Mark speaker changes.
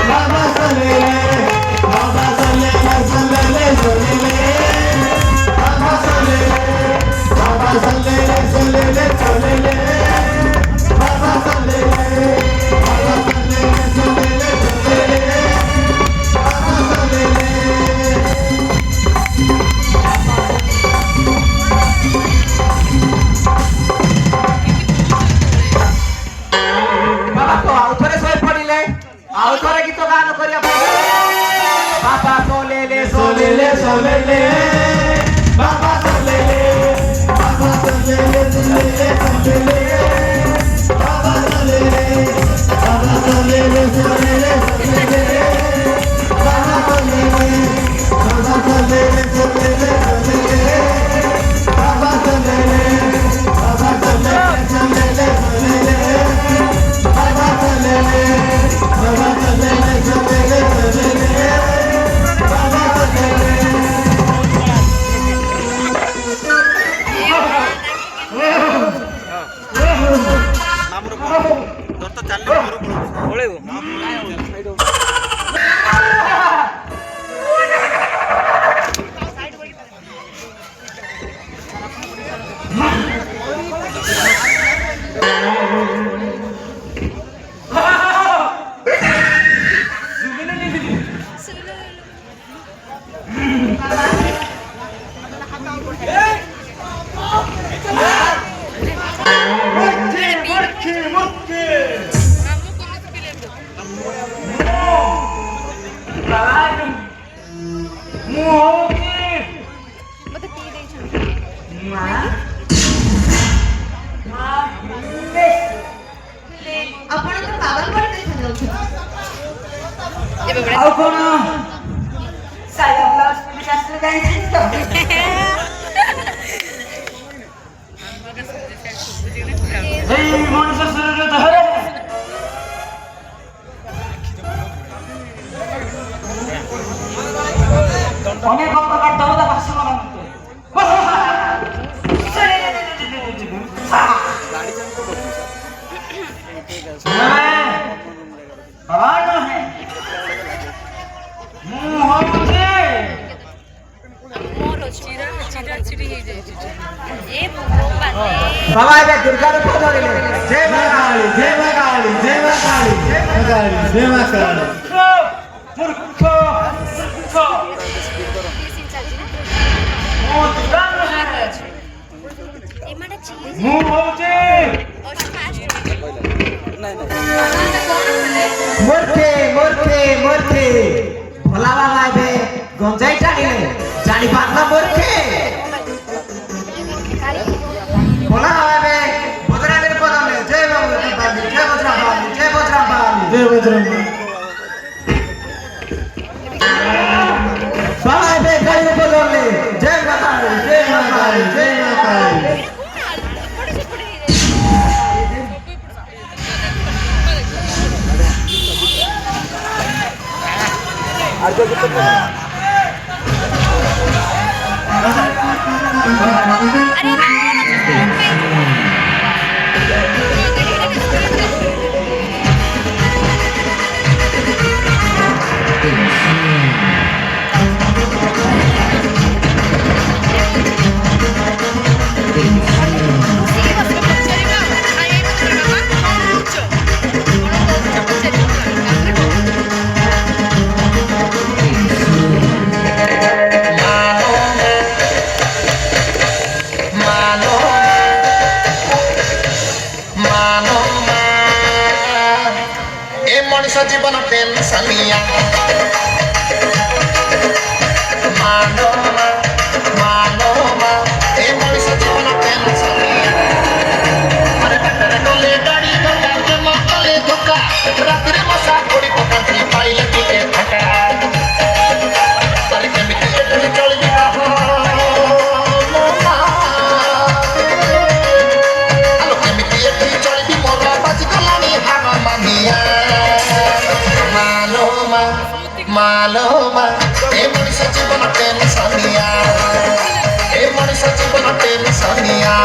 Speaker 1: बाबा सोले बाबा सोले सोले सोले बाबा सोले बाबा सोले सोले सोले बाबा सोले बाबा सोले सोले सोले बाबा सोले बाबा तो आउथरे सोय पडिले आउथरे गीत गान करिया बाबा सोले ले बाबा सोले ले बाबा सोले ले बाबा सोले ले बाबा सोले ले बाबा सोले ले बाबा सोले ले बाबा सोले ले बाबा सोले ले बाबा सोले ले बाबा सोले बाबा ଏବେ ଦୁର୍ଗା ରୂପ ଧରିଲେ ଜୟ ମା କାଳୀ ଜୟ ମା କାଳୀ ଜୟ ମା କାଳୀ ଜୟ ମା କାଳୀ ଜୟ ମା କାଳୀ ମୂର୍ଖ ମୁଁ ହଉଛି ମୂର୍ଖେ ମୂର୍ଖେ ମୂର୍ଖେ ଭୋଲା ବାବା ଏବେ ଗଞ୍ଜାଇ ଟାଣିଲେ ଜାଣିପାରିଲ ମୂର୍ଖେ भोला बाबा में बजरंग पदाने जय बाबा जय बजरंग बली जय बजरंग बली जय बजरंग बाबा पे गाड़ी पदाने जय माता जय माता जय माता आज जीवन टेंशनिया मानो मानो ए मनीष जीवन टेंशनिया अरे बेटर डोले गाड़ी धक्का के मकले धक्का रात रे मसा कोड़ी पकाती पाइले टिके फटा अरे केमिति एटली चली गया हो आलो केमिति एटली चली मोरा बाजी गलानी हार मानिया मालूमा ए मनीष जीवन टेंशनिया ए मनीष जीवन टेंशनिया